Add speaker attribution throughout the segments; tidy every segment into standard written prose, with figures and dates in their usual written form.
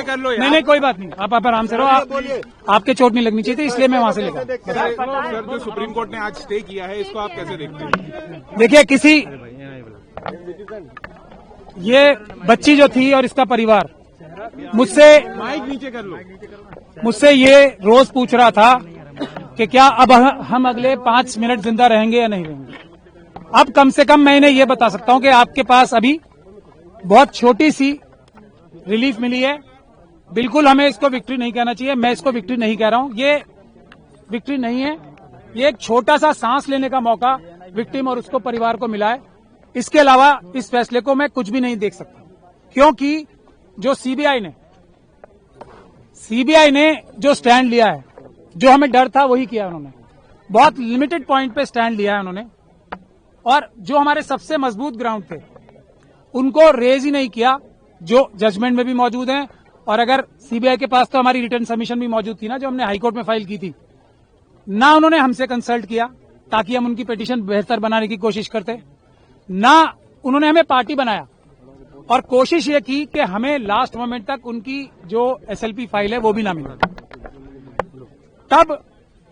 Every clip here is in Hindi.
Speaker 1: कर लो
Speaker 2: नहीं कोई बात नहीं, आप आराम से रहो, आपके चोट नहीं लगनी चाहिए थी, इसलिए मैं वहां से लेगा।
Speaker 1: सर, जो सुप्रीम कोर्ट ने आज स्टे किया है, इसको आप कैसे देखते हैं?
Speaker 2: देखिए, किसी ये बच्ची जो थी और इसका परिवार मुझसे
Speaker 1: माइक नीचे कर लो,
Speaker 2: मुझसे ये रोज पूछ रहा था कि क्या अब हम अगले 5 मिनट जिंदा रहेंगे या नहीं रहेंगे। अब कम से कम मैं इन्हें ये बता सकता हूं कि आपके पास अभी बहुत छोटी सी रिलीफ मिली है। बिल्कुल हमें इसको विक्ट्री नहीं कहना चाहिए, मैं इसको विक्ट्री नहीं कह रहा हूं, ये विक्ट्री नहीं है, ये एक छोटा सा सांस लेने का मौका विक्टिम और उसको परिवार को मिला है। इसके अलावा इस फैसले को मैं कुछ भी नहीं देख सकता, क्योंकि जो सीबीआई ने जो स्टैंड लिया है, जो हमें डर था वही किया उन्होंने, बहुत लिमिटेड पॉइंट पे स्टैंड लिया है उन्होंने, और जो हमारे सबसे मजबूत ग्राउंड थे उनको रेज ही नहीं किया, जो जजमेंट में भी मौजूद हैं। और अगर सीबीआई के पास तो हमारी रिटर्न सबमिशन भी मौजूद थी ना, जो हमने हाईकोर्ट में फाइल की थी, ना उन्होंने हमसे कंसल्ट किया ताकि हम उनकी पिटीशन बेहतर बनाने की कोशिश करते, ना उन्होंने हमें पार्टी बनाया, और कोशिश ये की कि हमें लास्ट मोमेंट तक उनकी जो एसएलपी फाइल है वो भी ना मिले। तब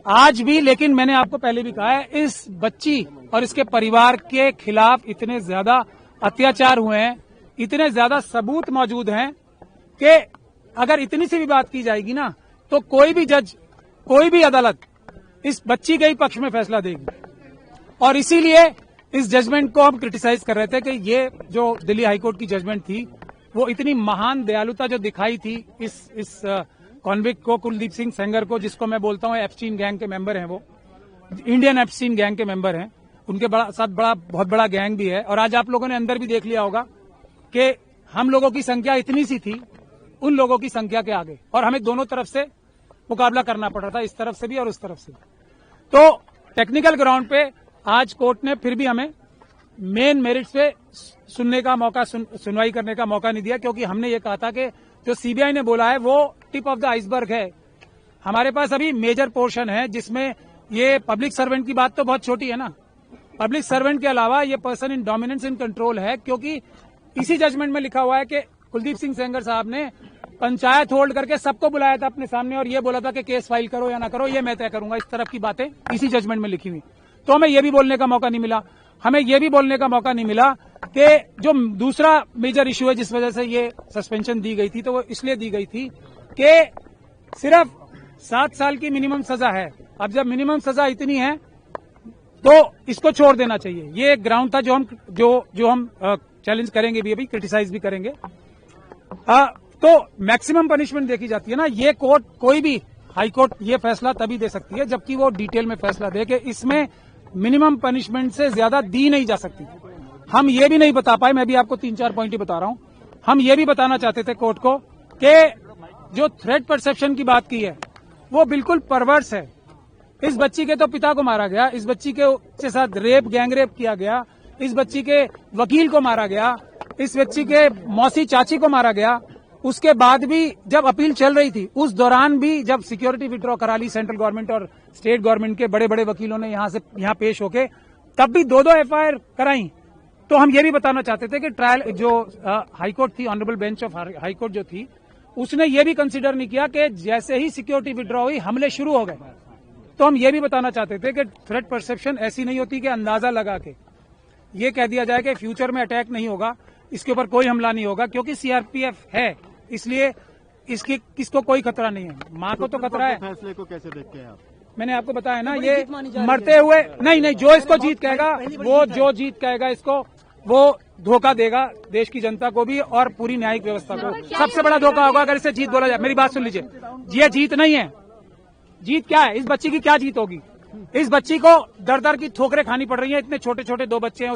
Speaker 2: आज भी, लेकिन मैंने आपको पहले भी कहा है, इस बच्ची और इसके परिवार के खिलाफ इतने ज्यादा अत्याचार हुए हैं, इतने ज्यादा सबूत मौजूद हैं कि अगर इतनी सी भी बात की जाएगी ना, तो कोई भी जज, कोई भी अदालत इस बच्ची के ही पक्ष में फैसला देगी। और इसीलिए इस जजमेंट को हम क्रिटिसाइज कर रहे थे कि ये जो दिल्ली हाईकोर्ट की जजमेंट थी, वो इतनी महान दयालुता जो दिखाई थी इस कॉन्विक्ट को, कुलदीप सिंह सेंगर को, जिसको मैं बोलता हूं एप्स्टीन गैंग के मेंबर हैं, वो इंडियन एप्स्टीन गैंग के मेंबर हैं, उनके साथ बहुत बड़ा गैंग भी है। और आज आप लोगों ने अंदर भी देख लिया होगा कि हम लोगों की संख्या इतनी सी थी उन लोगों की संख्या के आगे, और हमें दोनों तरफ से मुकाबला करना पड़ रहा था, इस तरफ से भी और उस तरफ से। तो टेक्निकल ग्राउंड पे आज कोर्ट ने फिर भी हमें मेन मेरिट्स पे सुनने का मौका, सुनवाई करने का मौका नहीं दिया, क्योंकि हमने ये कहा था कि जो सीबीआई ने बोला है वो टिप ऑफ द आइसबर्ग है। हमारे पास अभी मेजर पोर्शन है, जिसमें ये पब्लिक सर्वेंट की बात तो बहुत छोटी है ना, पब्लिक सर्वेंट के अलावा ये person in dominance in control है, क्योंकि इसी जजमेंट में लिखा हुआ है कि कुलदीप सिंह सेंगर साहब ने पंचायत होल्ड करके सबको बुलाया था अपने सामने और ये बोला था कि केस फाइल करो या ना करो, ये मैं तय करूंगा। इस तरफ की बातें इसी जजमेंट में लिखी हुई, तो हमें ये भी बोलने का मौका नहीं मिला। हमें ये भी बोलने का मौका नहीं मिला कि जो दूसरा मेजर इश्यू है जिस वजह से ये सस्पेंशन दी गई थी, तो वो इसलिए दी गई थी कि सिर्फ 7 साल की मिनिमम सजा है। अब जब मिनिमम सजा इतनी है तो इसको छोड़ देना चाहिए। ये एक ग्राउंड था जो हम चैलेंज करेंगे भी, अभी क्रिटिसाइज भी करेंगे। तो मैक्सिमम पनिशमेंट देखी जाती है ना, ये कोर्ट, कोई भी हाई कोर्ट ये फैसला तभी दे सकती है जबकि वो डिटेल में फैसला दे कि इसमें मिनिमम पनिशमेंट से ज्यादा दी नहीं जा सकती। हम ये भी नहीं बता पाए, मैं भी आपको 3-4 पॉइंट ही बता रहा हूं। हम ये भी बताना चाहते थे कोर्ट को कि जो थ्रेट परसेप्शन की बात की है वो बिल्कुल परवर्स है। इस बच्ची के तो पिता को मारा गया, इस बच्ची के साथ रेप, गैंग रेप किया गया, इस बच्ची के वकील को मारा गया, इस बच्ची के मौसी चाची को मारा गया। उसके बाद भी जब अपील चल रही थी, उस दौरान भी जब सिक्योरिटी विड्रॉ करा ली सेंट्रल गवर्नमेंट और स्टेट गवर्नमेंट के बड़े बड़े वकीलों ने यहाँ पेश होके, तब भी 2-2 एफआईआर कराई। तो हम ये भी बताना चाहते थे कि ट्रायल जो हाईकोर्ट थी, ऑनरेबल बेंच ऑफ हाईकोर्ट जो थी, उसने ये भी कंसीडर नहीं किया कि जैसे ही सिक्योरिटी विड्रॉ हुई हमले शुरू हो गए। तो हम ये भी बताना चाहते थे कि थ्रेट परसेप्शन ऐसी नहीं होती कि अंदाजा लगा के ये कह दिया जाए कि फ्यूचर में अटैक नहीं होगा, इसके ऊपर कोई हमला नहीं होगा, क्योंकि सीआरपीएफ है, इसलिए किसको कोई खतरा नहीं है। माँ को तो खतरा है।
Speaker 3: फैसले को कैसे देखते हैं आप?
Speaker 2: मैंने आपको बताया ना, ये मरते हुए नहीं, जो इसको जीत कहेगा, वो जो जीत कहेगा इसको, वो धोखा देगा देश की जनता को भी और पूरी न्यायिक व्यवस्था को। सबसे बड़ा धोखा होगा अगर इसे जीत बोला जाए। मेरी बात सुन लीजिए, ये जीत नहीं है। जीत क्या है? इस बच्ची की क्या जीत होगी? इस बच्ची को दर की ठोकरें खानी पड़ रही हैं, इतने छोटे छोटे 2 बच्चे हैं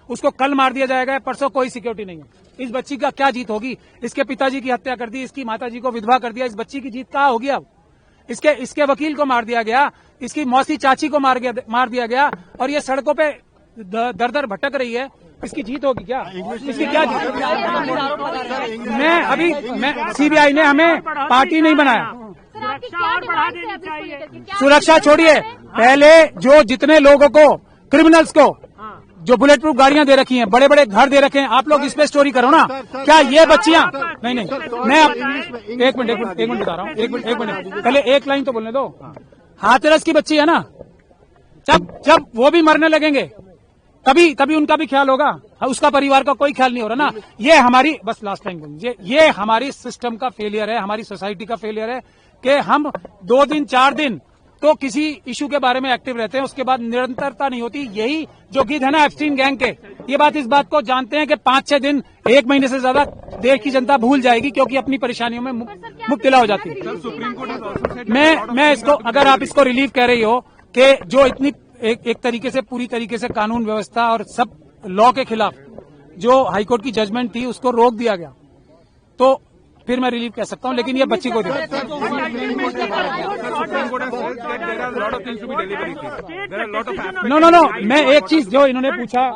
Speaker 2: उसको कल मार दिया जाएगा, परसों कोई सिक्योरिटी नहीं है। इस बच्ची का क्या जीत होगी? इसके पिताजी की हत्या कर दी, इसकी माताजी को विधवा कर दिया, इस बच्ची की जीत कहाँ होगी? अब इसके वकील को मार दिया गया, इसकी मौसी चाची को मार दिया गया, और ये सड़कों पे दर भटक रही है। इसकी जीत होगी क्या? इसकी क्या जीत? मैं सीबीआई ने हमें पार्टी नहीं बनाया। सुरक्षा छोड़िए, पहले जो जितने लोगों को, क्रिमिनल्स को जो बुलेट प्रूफ गाड़ियां दे रखी हैं, बड़े बड़े घर दे रखे हैं, आप लोग इस पे स्टोरी करो ना। क्या ये बच्चियां नहीं मैं एक मिनट बता रहा हूँ, एक मिनट पहले एक लाइन तो बोलने दो। हाथरस की बच्ची है ना, जब वो भी मरने लगेंगे तभी उनका भी ख्याल होगा, उसका परिवार का कोई ख्याल नहीं हो रहा ना। ये हमारी बस लास्ट लाइन बोलिए, ये हमारी सिस्टम का फेलियर है, हमारी सोसाइटी का फेलियर है कि हम 2 दिन 4 दिन तो किसी इशू के बारे में एक्टिव रहते हैं, उसके बाद निरंतरता नहीं होती। यही जो गीत है ना एप्स्टीन गैंग के, ये इस बात को जानते हैं कि 5-6 दिन 1 महीने से ज्यादा देश की जनता भूल जाएगी, क्योंकि अपनी परेशानियों में मुब्तला हो जाती है। मैं इसको, अगर आप इसको रिलीफ कह रही हो कि जो इतनी एक तरीके से पूरी तरीके से कानून व्यवस्था और सब लॉ के खिलाफ जो हाईकोर्ट की जजमेंट थी उसको रोक दिया गया, तो फिर मैं रिलीफ कह सकता हूं, लेकिन ये बच्ची को नो मैं एक चीज जो इन्होंने पूछा,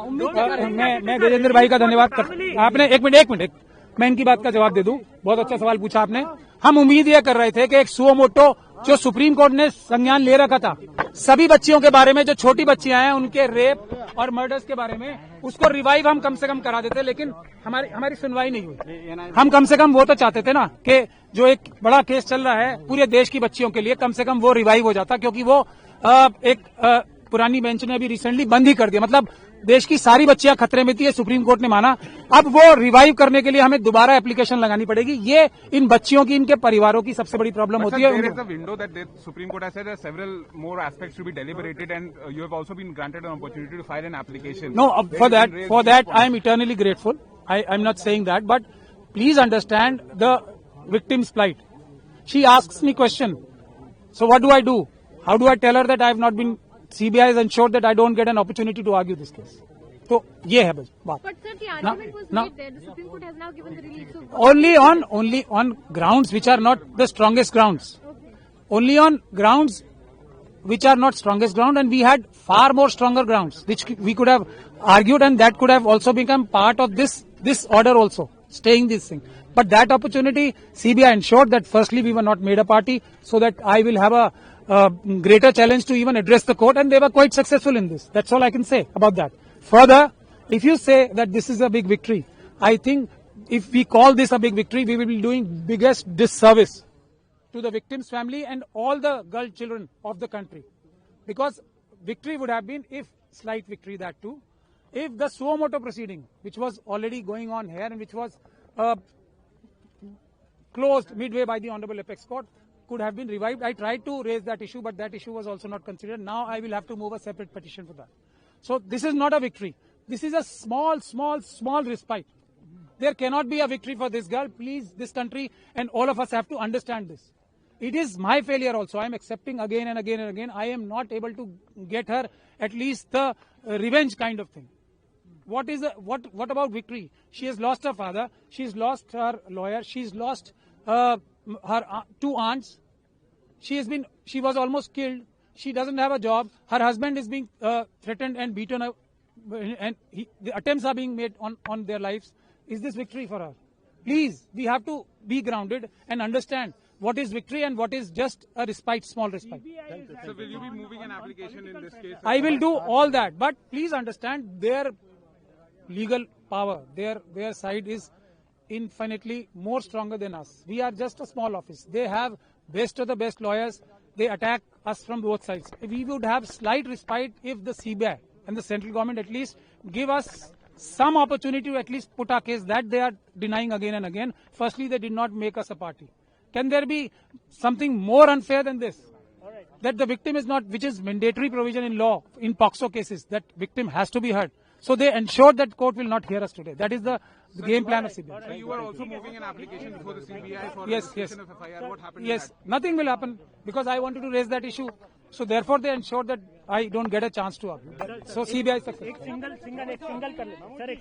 Speaker 2: मैं देवेंद्र भाई का धन्यवाद करता। आपने एक मिनट मैं इनकी बात का जवाब दे दूं। बहुत अच्छा सवाल पूछा आपने। हम उम्मीद ये कर रहे थे कि एक सुओ मोटो जो सुप्रीम कोर्ट ने संज्ञान ले रखा था सभी बच्चियों के बारे में, जो छोटी बच्चियां हैं उनके रेप और मर्डर्स के बारे में, उसको रिवाइव हम कम से कम करा देते, लेकिन हमारी सुनवाई नहीं हुई। हम कम से कम वो तो चाहते थे ना कि जो एक बड़ा केस चल रहा है पूरे देश की बच्चियों के लिए, कम से कम वो रिवाइव हो जाता, क्योंकि वो पुरानी बेंच ने अभी रिसेंटली बंद ही कर दिया। मतलब देश की सारी बच्चियां खतरे में थी, ये सुप्रीम कोर्ट ने माना। अब वो रिवाइव करने के लिए हमें दोबारा एप्लीकेशन लगानी पड़ेगी। ये इन बच्चियों की, इनके परिवारों की सबसे बड़ी प्रॉब्लम होती है।
Speaker 1: Window that supreme court has said several more aspects to be deliberated and you have also been granted an opportunity to file an application.
Speaker 2: No, for that I am eternally grateful. I am not saying that, but please understand the victim's plight. She asks me question. So what do I do? How do I tell her that I have not been, CBI has ensured that I don't get an opportunity to argue this case. So ये है बस बात.
Speaker 3: But sir, the argument was made there. The Supreme Court has now given the relief. So
Speaker 2: only on grounds which are not the strongest grounds.
Speaker 3: okay.
Speaker 2: Only on grounds which are not strongest ground, and we had far more stronger grounds which we could have argued, and that could have also become part of this order also, staying this thing. But that opportunity, CBI ensured that firstly we were not made a party, so that I will have a greater challenge to even address the court, and they were quite successful in this. That's all I can say about that. Further, if you say that this is a big victory, I think if we call this a big victory, we will be doing biggest disservice to the victim's family and all the girl children of the country. Because victory would have been, if slight victory that too, if the suo moto proceeding, which was already going on here and which was closed midway by the Honorable Apex Court, could have been revived. I tried to raise that issue, but that issue was also not considered. Now I will have to move a separate petition for that. So this is not a victory. This is a small respite. There cannot be a victory for this girl. Please, this country and all of us have to understand this. It is my failure also. I am accepting again and again and again. I am not able to get her at least the revenge kind of thing. What about victory? She has lost her father. She's lost her lawyer. She's lost her 2 aunts. She was almost killed. She doesn't have a job. Her husband is being threatened and beaten, and the attempts are being made on their lives. Is this victory for her? Please, we have to be grounded and understand what is victory and what is just a respite, small respite.
Speaker 1: So will you be moving an application in this case?
Speaker 2: I will do all that, but please understand their legal power, their side is infinitely more stronger than us. We are just a small office. They have best of the best lawyers. They attack us from both sides. We would have slight respite if the CBI and the central government at least give us some opportunity to at least put our case that they are denying again and again. Firstly, they did not make us a party. Can there be something more unfair than this? That the victim is not, which is mandatory provision in law, in POXO cases, that victim has to be heard. So they ensured that court will not hear us today. That is the game plan of CBI.
Speaker 1: So you are also moving an application before the CBI for
Speaker 2: Yes.
Speaker 1: registration of FIR. What happened?
Speaker 2: Yes, nothing will happen because I wanted to raise that issue. So therefore they ensured that I don't get a chance to argue. So CBI success.
Speaker 4: एक सिंगल कर लेना सर, एक